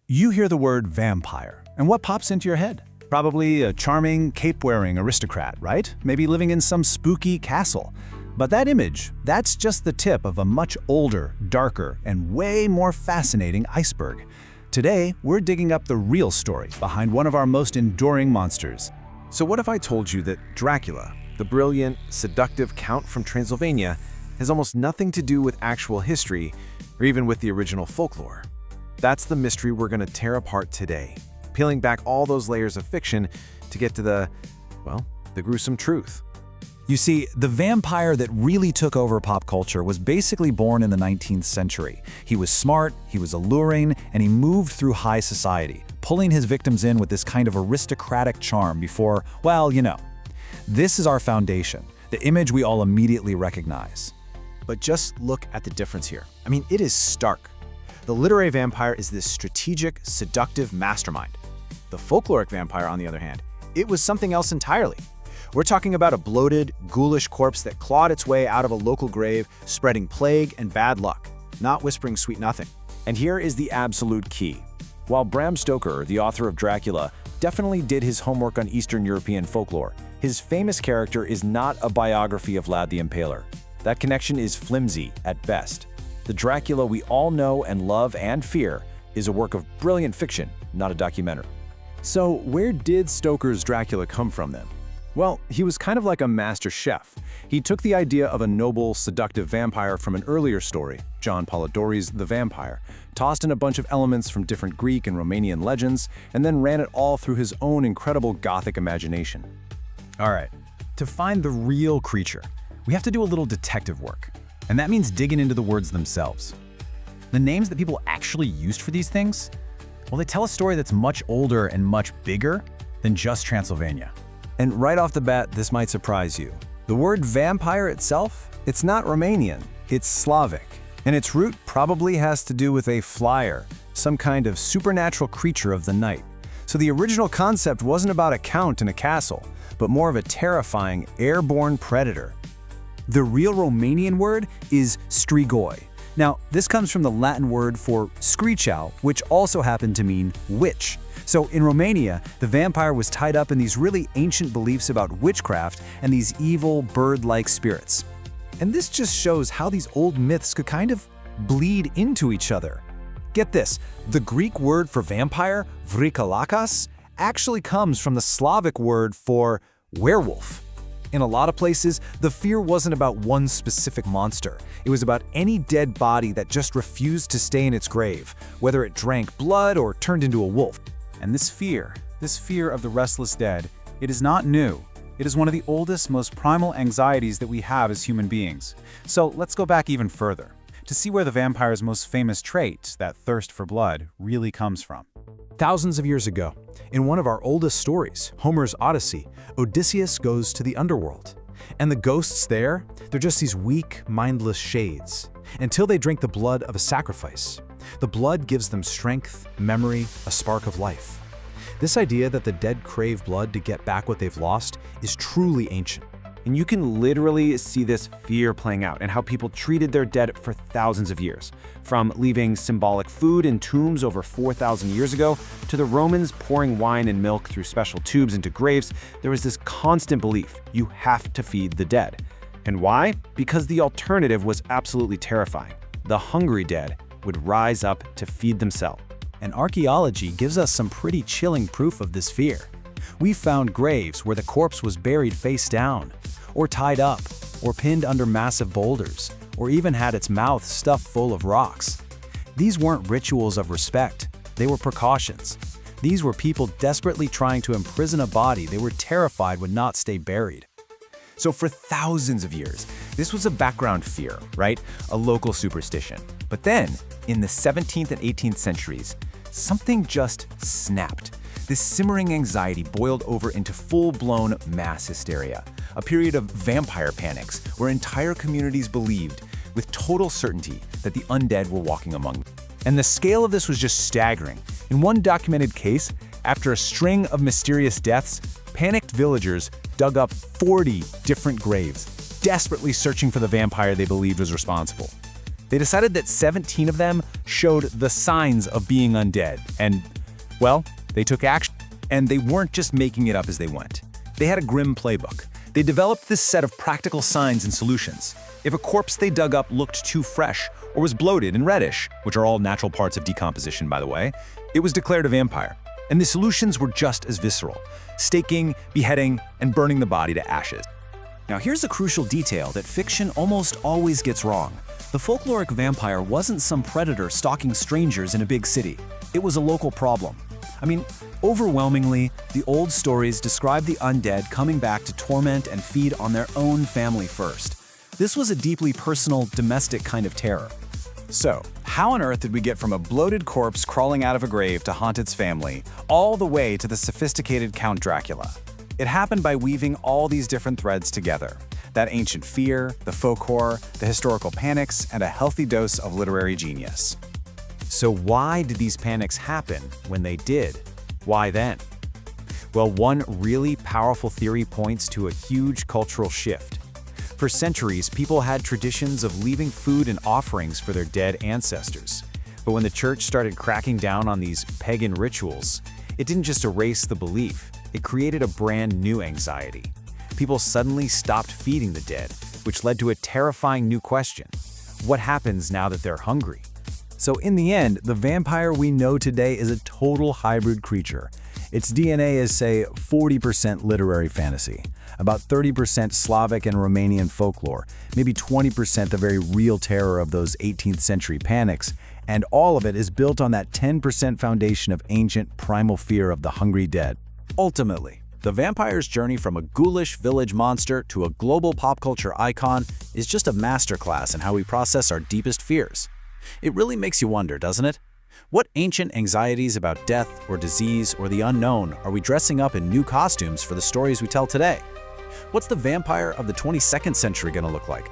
You hear the word vampire, and what pops into your head? Probably a charming, cape-wearing aristocrat, right? Maybe living in some spooky castle. But that image, that's just the tip of a much older, darker, and way more fascinating iceberg. Today, we're digging up the real story behind one of our most enduring monsters. So what if I told you that Dracula, the brilliant, seductive Count from Transylvania, has almost nothing to do with actual history, or even with the original folklore? That's the mystery we're going to tear apart today, peeling back all those layers of fiction to get to the gruesome truth. You see, the vampire that really took over pop culture was basically born in the 19th century. He was smart, he was alluring, and he moved through high society, pulling his victims in with this kind of aristocratic charm before, well, you know. This is our foundation, the image we all immediately recognize. But just look at the difference here. I mean, it is stark. The literary vampire is this strategic, seductive mastermind. The folkloric vampire, on the other hand, it was something else entirely. We're talking about a bloated, ghoulish corpse that clawed its way out of a local grave, spreading plague and bad luck, not whispering sweet nothing. And here is the absolute key. While Bram Stoker, the author of Dracula, definitely did his homework on Eastern European folklore, his famous character is not a biography of Vlad the Impaler. That connection is flimsy at best. The Dracula we all know and love and fear is a work of brilliant fiction, not a documentary. So where did Stoker's Dracula come from then? Well, he was kind of like a master chef. He took the idea of a noble, seductive vampire from an earlier story, John Polidori's The Vampire, tossed in a bunch of elements from different Greek and Romanian legends, and then ran it all through his own incredible Gothic imagination. All right, to find the real creature, we have to do a little detective work. And that means digging into the words themselves. The names that people actually used for these things, well, they tell a story that's much older and much bigger than just Transylvania. And right off the bat, this might surprise you. The word vampire itself, it's not Romanian, it's Slavic. And its root probably has to do with a flyer, some kind of supernatural creature of the night. So the original concept wasn't about a count in a castle, but more of a terrifying, airborne predator. The real Romanian word is strigoi. Now, this comes from the Latin word for screech owl, which also happened to mean witch. So in Romania, the vampire was tied up in these really ancient beliefs about witchcraft and these evil bird-like spirits. And this just shows how these old myths could kind of bleed into each other. Get this, the Greek word for vampire, vrikalakas, actually comes from the Slavic word for werewolf. In a lot of places, the fear wasn't about one specific monster. It was about any dead body that just refused to stay in its grave, whether it drank blood or turned into a wolf. And this fear of the restless dead, it is not new. It is one of the oldest, most primal anxieties that we have as human beings. So let's go back even further to see where the vampire's most famous trait, that thirst for blood, really comes from. Thousands of years ago, in one of our oldest stories, Homer's Odyssey, Odysseus goes to the underworld. And the ghosts there, they're just these weak, mindless shades, until they drink the blood of a sacrifice. The blood gives them strength, memory, a spark of life. This idea that the dead crave blood to get back what they've lost is truly ancient. And you can literally see this fear playing out and how people treated their dead for thousands of years. From leaving symbolic food in tombs over 4,000 years ago, to the Romans pouring wine and milk through special tubes into graves, there was this constant belief you have to feed the dead. And why? Because the alternative was absolutely terrifying. The hungry dead would rise up to feed themselves. And archaeology gives us some pretty chilling proof of this fear. We found graves where the corpse was buried face down, or tied up, or pinned under massive boulders, or even had its mouth stuffed full of rocks. These weren't rituals of respect, they were precautions. These were people desperately trying to imprison a body they were terrified would not stay buried. So for thousands of years, this was a background fear, right? A local superstition. But then, in the 17th and 18th centuries, something just snapped. This simmering anxiety boiled over into full-blown mass hysteria, a period of vampire panics where entire communities believed, with total certainty, that the undead were walking among them. And the scale of this was just staggering. In one documented case, after a string of mysterious deaths, panicked villagers dug up 40 different graves, desperately searching for the vampire they believed was responsible. They decided that 17 of them showed the signs of being undead, and, well, they took action. And they weren't just making it up as they went. They had a grim playbook. They developed this set of practical signs and solutions. If a corpse they dug up looked too fresh or was bloated and reddish, which are all natural parts of decomposition, by the way, it was declared a vampire. And the solutions were just as visceral: staking, beheading, and burning the body to ashes. Now here's a crucial detail that fiction almost always gets wrong. The folkloric vampire wasn't some predator stalking strangers in a big city. It was a local problem. I mean, overwhelmingly, the old stories describe the undead coming back to torment and feed on their own family first. This was a deeply personal, domestic kind of terror. So, how on earth did we get from a bloated corpse crawling out of a grave to haunt its family, all the way to the sophisticated Count Dracula? It happened by weaving all these different threads together. That ancient fear, the folk horror, the historical panics, and a healthy dose of literary genius. So why did these panics happen when they did? Why then? Well, one really powerful theory points to a huge cultural shift. For centuries, people had traditions of leaving food and offerings for their dead ancestors. But when the church started cracking down on these pagan rituals, it didn't just erase the belief, it created a brand new anxiety. People suddenly stopped feeding the dead, which led to a terrifying new question: what happens now that they're hungry? So in the end, the vampire we know today is a total hybrid creature. Its DNA is, say, 40% literary fantasy, about 30% Slavic and Romanian folklore, maybe 20% the very real terror of those 18th century panics, and all of it is built on that 10% foundation of ancient primal fear of the hungry dead. Ultimately, the vampire's journey from a ghoulish village monster to a global pop culture icon is just a masterclass in how we process our deepest fears. It really makes you wonder, doesn't it? What ancient anxieties about death or disease or the unknown are we dressing up in new costumes for the stories we tell today? What's the vampire of the 22nd century going to look like?